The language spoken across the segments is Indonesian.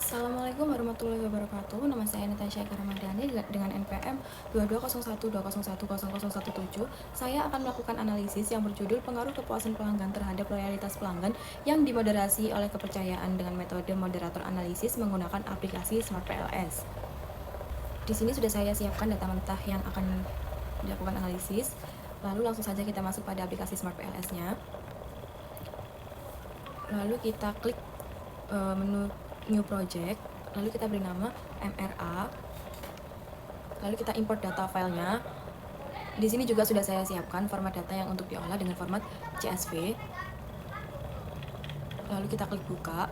Assalamualaikum warahmatullahi wabarakatuh. Nama saya Natasha Karamadani dengan NPM 220120101017. Saya akan melakukan analisis yang berjudul pengaruh kepuasan pelanggan terhadap loyalitas pelanggan yang dimoderasi oleh kepercayaan dengan metode moderator analisis menggunakan aplikasi Smart PLS. Di sini sudah saya siapkan data mentah yang akan dilakukan analisis. Lalu langsung saja kita masuk pada aplikasi Smart PLS-nya. Lalu kita klik menu New Project, lalu kita beri nama MRA, lalu kita import data filenya. Di sini juga sudah saya siapkan format data yang untuk diolah dengan format CSV. Lalu kita klik buka.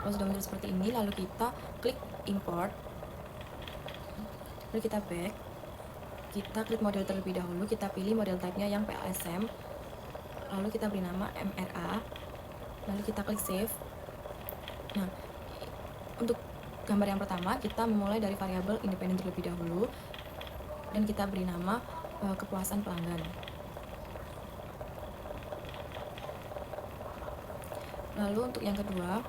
Kalau sudah muncul seperti ini, lalu kita klik import. Lalu kita back. Kita klik model terlebih dahulu, kita pilih model type-nya yang PLSM. Lalu kita beri nama MRA. Lalu kita klik save. Nah, untuk gambar yang pertama kita memulai dari variabel independen terlebih dahulu dan kita beri nama kepuasan pelanggan. Lalu untuk yang kedua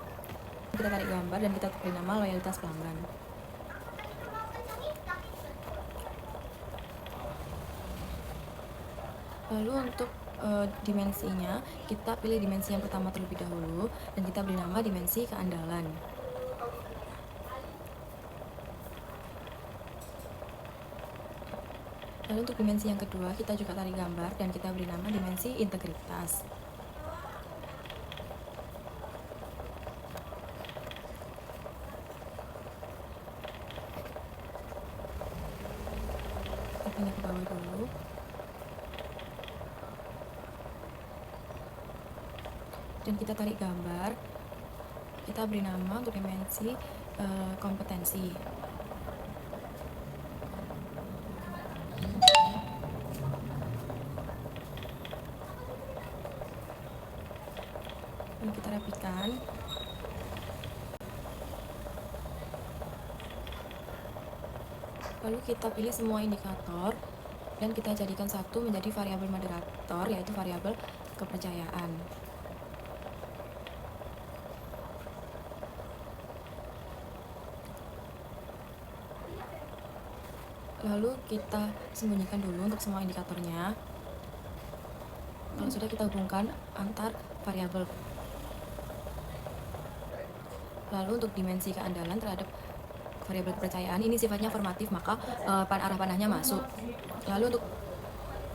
kita tarik gambar dan kita beri nama loyalitas pelanggan. Lalu untuk dimensinya, kita pilih dimensi yang pertama terlebih dahulu dan kita beri nama dimensi keandalan. Lalu untuk dimensi yang kedua, kita juga tarik gambar dan kita beri nama dimensi integritas. Kita pindah ke bawah dulu. Dan kita tarik gambar, kita beri nama untuk dimensi kompetensi. Lalu kita rapikan. Lalu kita pilih semua indikator dan kita jadikan satu menjadi variabel moderator, yaitu variabel kepercayaan. Lalu kita sembunyikan dulu untuk semua indikatornya. Kalau sudah, kita hubungkan antar variabel. Lalu untuk dimensi keandalan terhadap variabel kepercayaan ini sifatnya formatif, maka arah panahnya masuk. Lalu untuk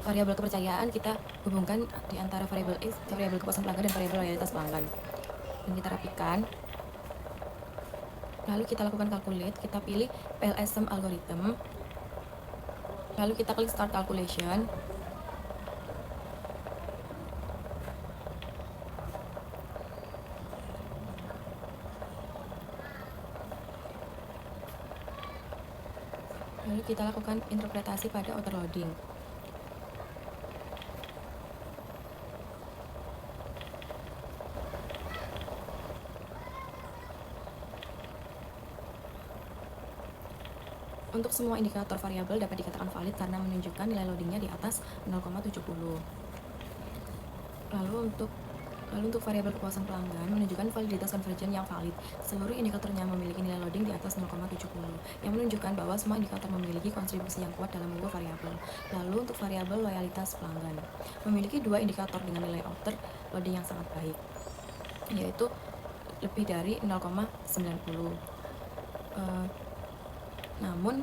variabel kepercayaan kita hubungkan di antara variabel X, variabel kepuasan pelanggan dan variabel loyalitas pelanggan. Dan kita rapikan. Lalu kita lakukan calculate, kita pilih PLSM algorithm. Lalu kita klik start calculation. Lalu kita lakukan interpretasi pada overloading. Untuk semua indikator variabel dapat dikatakan valid karena menunjukkan nilai loadingnya di atas 0,70. Lalu untuk variabel kepuasan pelanggan menunjukkan validitas conversion yang valid. Seluruh indikatornya memiliki nilai loading di atas 0,70, yang menunjukkan bahwa semua indikator memiliki kontribusi yang kuat dalam dua variabel. Lalu untuk variabel loyalitas pelanggan memiliki dua indikator dengan nilai outer loading yang sangat baik, yaitu lebih dari 0,90. Namun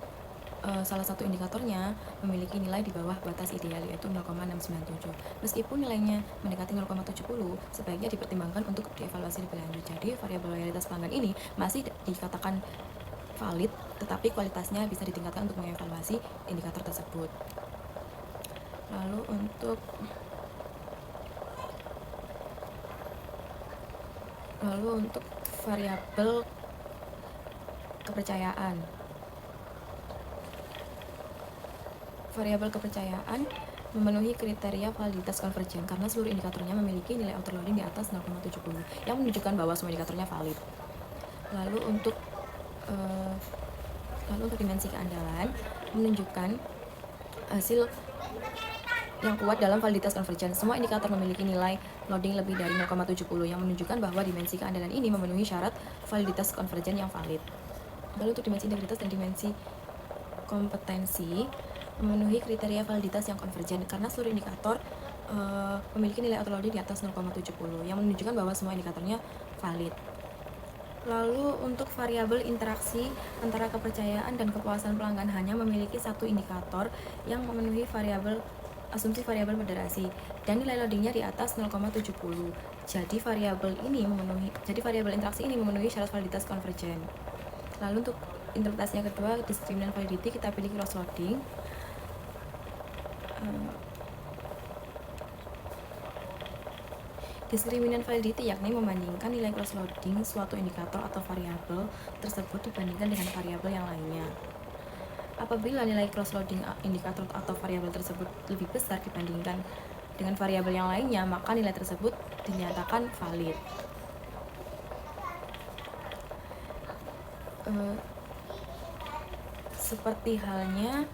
salah satu indikatornya memiliki nilai di bawah batas ideal, yaitu 0,697. Meskipun nilainya mendekati 0,70, sebaiknya dipertimbangkan untuk dievaluasi lebih lanjut. Jadi variabel loyalitas pelanggan ini masih dikatakan valid, tetapi kualitasnya bisa ditingkatkan untuk mengevaluasi indikator tersebut. Lalu untuk variabel kepercayaan. Variabel kepercayaan memenuhi kriteria validitas konvergen karena seluruh indikatornya memiliki nilai outer loading di atas 0,70, yang menunjukkan bahwa semua indikatornya valid. Lalu untuk dimensi keandalan menunjukkan hasil yang kuat dalam validitas konvergen. Semua indikator memiliki nilai loading lebih dari 0,70 yang menunjukkan bahwa dimensi keandalan ini memenuhi syarat validitas konvergen yang valid. Lalu untuk dimensi integritas dan dimensi kompetensi memenuhi kriteria validitas yang konvergen karena seluruh indikator memiliki nilai autoloading di atas 0,70 yang menunjukkan bahwa semua indikatornya valid. Lalu untuk variabel interaksi antara kepercayaan dan kepuasan pelanggan hanya memiliki satu indikator yang memenuhi asumsi variabel moderasi dan nilai loadingnya di atas 0,70. Jadi variabel interaksi ini memenuhi syarat validitas konvergen. Lalu untuk interpretasi yang kedua, discriminant validity, kita pilih cross loading. Discriminant validity yakni membandingkan nilai cross loading suatu indikator atau variabel tersebut dibandingkan dengan variabel yang lainnya. Apabila nilai cross loading indikator atau variabel tersebut lebih besar dibandingkan dengan variabel yang lainnya, maka nilai tersebut dinyatakan valid. Seperti halnya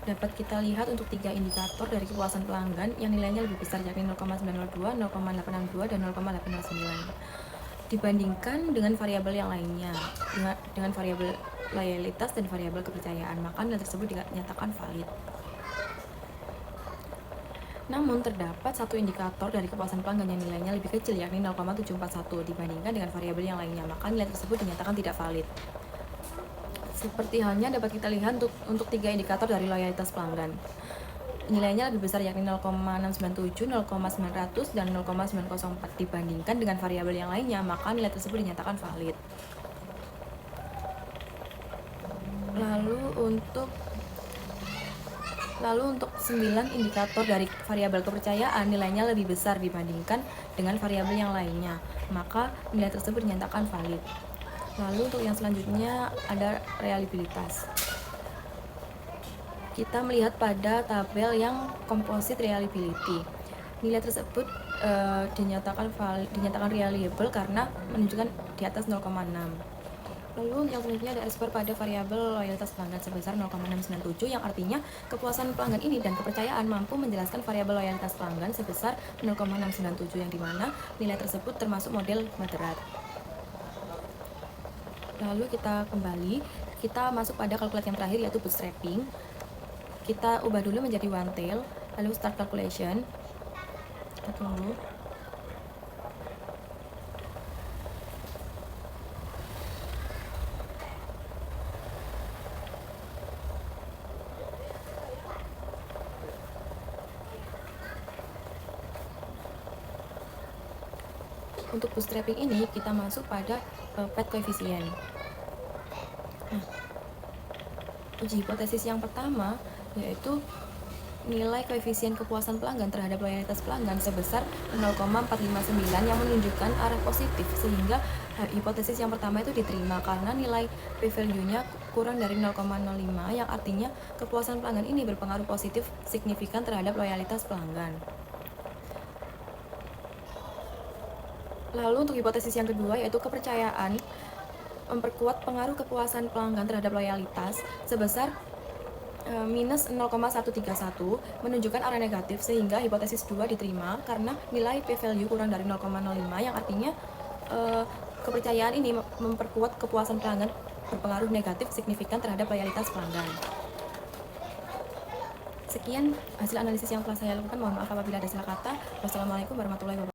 dapat kita lihat untuk 3 indikator dari kepuasan pelanggan yang nilainya lebih besar, yakni 0,902, 0,862, dan 0,809 dibandingkan dengan variabel yang lainnya, dengan variabel loyalitas dan variabel kepercayaan, maka nilai tersebut dinyatakan valid. Namun terdapat satu indikator dari kepuasan pelanggan yang nilainya lebih kecil, yakni 0,741 dibandingkan dengan variabel yang lainnya, maka nilai tersebut dinyatakan tidak valid. Seperti halnya dapat kita lihat untuk 3 indikator dari loyalitas pelanggan. Nilainya lebih besar, yakni 0,697, 0,900, dan 0,904 dibandingkan dengan variabel yang lainnya, maka nilai tersebut dinyatakan valid. Lalu untuk 9 indikator dari variabel kepercayaan nilainya lebih besar dibandingkan dengan variabel yang lainnya, maka nilai tersebut dinyatakan valid. Lalu untuk yang selanjutnya ada reliabilitas. Kita melihat pada tabel yang composite reliability. Nilai tersebut dinyatakan reliable karena menunjukkan di atas 0,6. Lalu yang selanjutnya ada R-square pada variabel loyalitas pelanggan sebesar 0,697 yang artinya kepuasan pelanggan ini dan kepercayaan mampu menjelaskan variabel loyalitas pelanggan sebesar 0,697 yang dimana nilai tersebut termasuk model moderat. Lalu kita masuk pada kalkulasi yang terakhir, yaitu bootstrapping. Kita ubah dulu menjadi one tail, lalu start calculation. Kita tunggu. Untuk bootstrapping ini kita masuk pada pet coefficient. Uji hipotesis yang pertama yaitu nilai koefisien kepuasan pelanggan terhadap loyalitas pelanggan sebesar 0,459 yang menunjukkan arah positif, sehingga hipotesis yang pertama itu diterima karena nilai p-value-nya kurang dari 0,05 yang artinya kepuasan pelanggan ini berpengaruh positif signifikan terhadap loyalitas pelanggan. Lalu untuk hipotesis yang kedua yaitu kepercayaan memperkuat pengaruh kepuasan pelanggan terhadap loyalitas sebesar minus 0,131 menunjukkan arah negatif, sehingga hipotesis 2 diterima karena nilai p-value kurang dari 0,05 yang artinya kepercayaan ini memperkuat kepuasan pelanggan berpengaruh negatif signifikan terhadap loyalitas pelanggan. Sekian hasil analisis yang telah saya lakukan. Mohon maaf apabila ada salah kata. Wassalamualaikum warahmatullahi wabarakatuh.